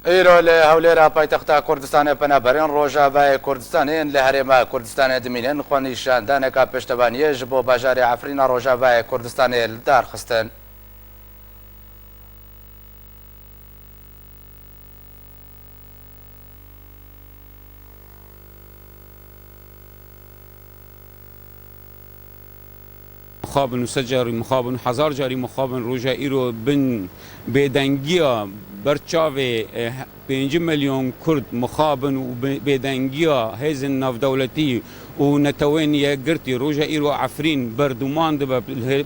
ایرو له هولێرا پایتەختە کوردستانی پەنابەرین ڕۆژاوای کوردستانیان لە هەرێما کوردستانی دمینێن خۆنیشاندانێکا پێشتەوانیەش بۆ باژاری عەفرینە ڕۆژاوای کوردستانی دارخستن. مخابن وسجاري مخابن حزار جاري مخابن روجا إيرو بن بدنجيا برشاوي 5 مليون كرد مخابن وبدنجيا هزن ناف دولتي ونتوين قرتي روجا إيرو عفرين بردمان دب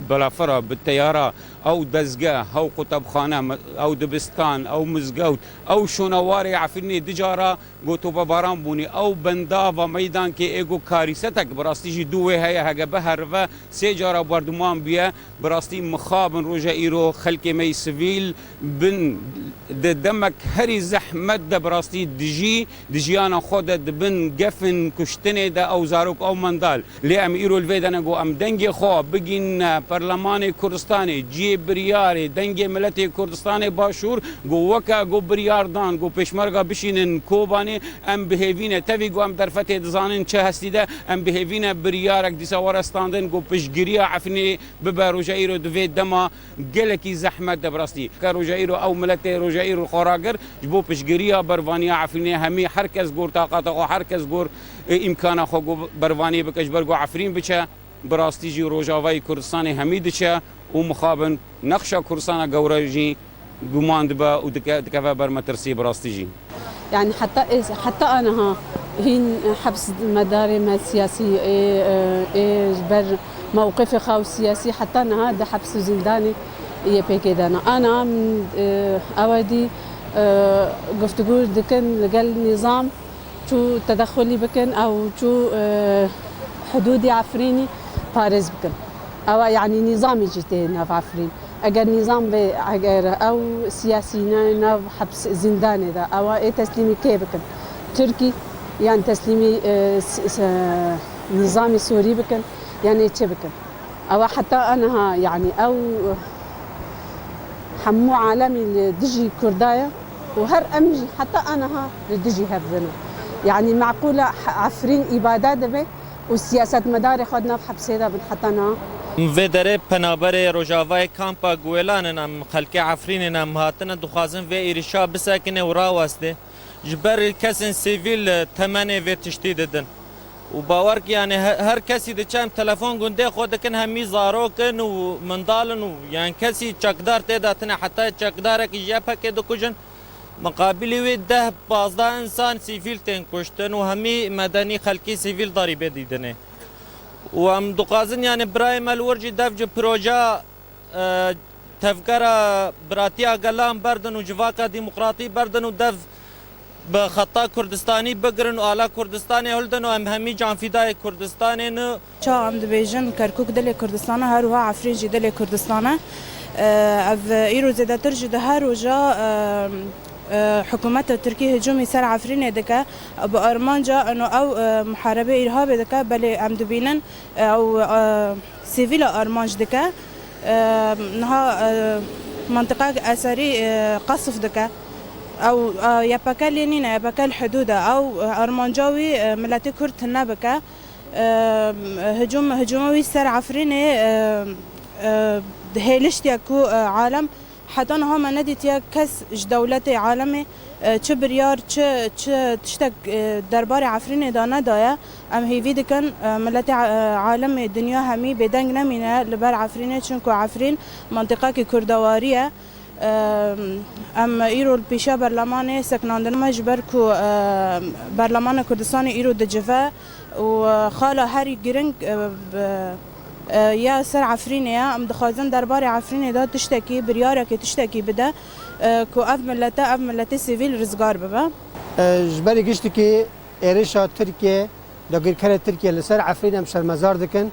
بلافرة بالتيارة أو دزقة أو قطبخانة أو دبستان أو مزقوت أو شونواري عفريني دجارة قوتو بباران بوني أو بندافا ميدان كي إيجو كاريستك براستيجي دوه هيا هجا بهرفا سيجارة بردمان بيا براستي مخابن روجا إيرو خلقي مي سفيل بن دمك هري زحمت ده براستي دجيانا خودت بن قفن كشتني ده أو زاروك أو مندال لأم إيرو الفيدانا جو أم دنجي خو بجين برلماني كردستاني جي برياري دنجي ملتي كردستاني باشور جو وكا جو بريار دان جو بشمرغا بشينن كوباني أم بهيفينا تفي جو أم درفتي دزانن چه هستي ده أم بهيفينا بريارك دي سوارستاندن جو بشجريا عفني ببروجا إيرو دفي دما جلكي زحمت ده براستي كروجا إيرو أو ملتي روجا إيرو الخراجر جبو بشجريا برفانيا عفني همي حركز جور طاقته حركز جور إمكانه خو برواني بكش برجو عفرين بچه براستيجي روجاوي كردستاني هميدشه ومخابن نقشه كردستان جورجي جماند با ودكفا برمترسي براستيجي يعني حتى انا ها هين حبس مداري ما سياسي بر موقفي خاو سياسي حتى انا هذا حبس زنداني يبيكدانا انا من اودي قفتقول دكن لقال نظام شو تدخلي بكن او شو حدودي عفريني بارز بكن او يعني نظامي جتين في عفرين اگر نظام اگر او سياسيين ناف حبس زنداني ده او اي تسليمي كي بكن تركي يعني تسليمي نظامي سوري بكن يعني تشي بكن او حتى انا يعني او حمو عالمي دجي كردايا وهر امجي حتى انا لدجي هبنا يعني معقولة عفرين إبادات به وسياسة مدار خدنا في حبس هذا بنحطنا مفدره پنابر روجاوای کامپا گویلان نم خلق عفرین نم هاتن دخوازن و ایرشا بسکنه و راوسته جبر کسن سیویل تمنه و تشتید دن و باور که یعنی هر کسی ده چم تلفن گنده خود کن همی زارو کن و مندالن و یعنی کسی چکدار تداتنه حتی چکدار کی جپا که دو کجن مقابلی و 10-15 انسان سیویل تن کشتن و همی مدنی خلقی سیویل ضریبه دیدنه و هم دقازن یعنی برای ملورجی دفج پروژه تفکر براتیا گلام بردن و جواکا دموکراتی بردن و دف به خطا کردستانی بگرن و آلا کردستانی هلدن و هم همی جانفیدای کردستانی نو چا هم دبیجن کرکوک دل کردستانه هر و عفرین جی دل کردستانه اف ایرو زیادتر جده هر و جا حکومت ترکیه هجومی سر عفرین دکه با آرمانجا انو او محاربه ارهاب دکه بله ام دبینن او سیویل آرمانج دکه نها منطقه اثری قصف دکه او يبكال لينينا يبكال حدوده او ارمانجاوي ملاتي كرد نبكه هجوموي سر عفريني هيلشتيا كو عالم حتى انها ما نديتيا كس دولة عالمي چه بريار چه تشتك دربار عفريني دانا دايا ام هيفي دكن ملاتي عالم الدنيا همي بدنگ نمينه لبر عفريني چونكو عفرين منطقه كردواريه ام ایرو پیشا برلمان سکناندن مجبر کو برلمان کردستان ایرو دجفه و خاله هری گرنگ یا سر عفرینه ام دخوازن دربار عفرینه دا تشتکی بریاره که تشتکی بده کو اف ملت سیویل رزگار ببه جبری گشت که ایرشا ترکیه داگر کره ترکیه لسر عفرینه مشر مزار دکن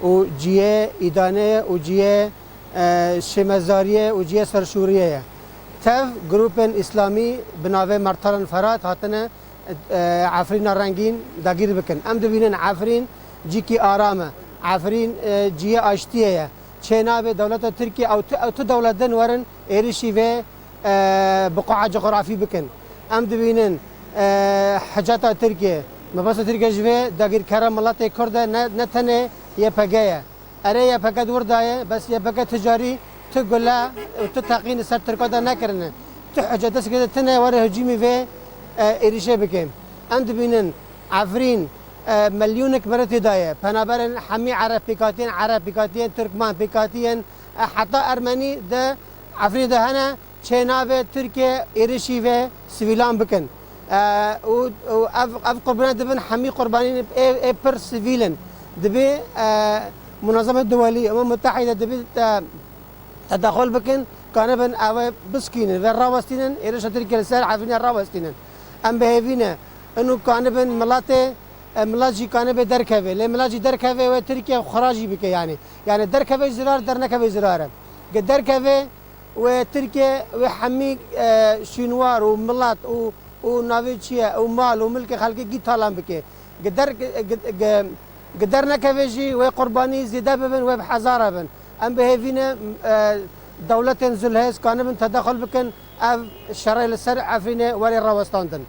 و جیه ایدانه و جیه شمزاریه و جیه سرشوریه تف گروپن اسلامی بناوه مرتالن فرات هاتنه عفرین رنگین داگیر بکن ام دبینن عفرین جی کی آرامه عفرین جیه آشتیه چه ناوه دولت ترکیه او تو دولت دن ورن ایرشی و بقاع جغرافی بکن ام دبینن حاجات ترکیه مباس ترکیه جوه داگیر کرا ملت کرد نه تنه یه پگه اره یه پگه دور دایه بس یه پگه تجاری تو گلا تو تقین سر ترکادا نکرنه تو حاجات سکده تنه وره هجومی و ایریشه بکن ام دبینن عفرین مليونك مرتي دايه بنابرن حمي عرب بيكاتين تركمان بيكاتين حتى ارمني ده عفرين ده هنا چناوه تركيا ايرشي و سيفيلان بكن و اف قربان دبن حمي قربانين اي بر سيفيلن دبي منظمه دوليه الامم المتحده دبي تدخل بكن كان بن او بسكين و راوستين ايرش تركيا سال عفرين راوستين ام بهيفينا انه كان بن ملاته ملاجي كان بدركبه لملاجي دركبه وتركيا خراجي بك يعني دركبه زرار درنكبه زرار دركبه وتركيا وحمي شنوار وملات ونافيتشيا ومال وملك خلق جي طالان بك قدر نكبه جي وقرباني زيدا بن وبحزاره بن ام بهيفينا دولة زلهز كان من تدخل بكن الشرع السرع عفينه وري الروستاندن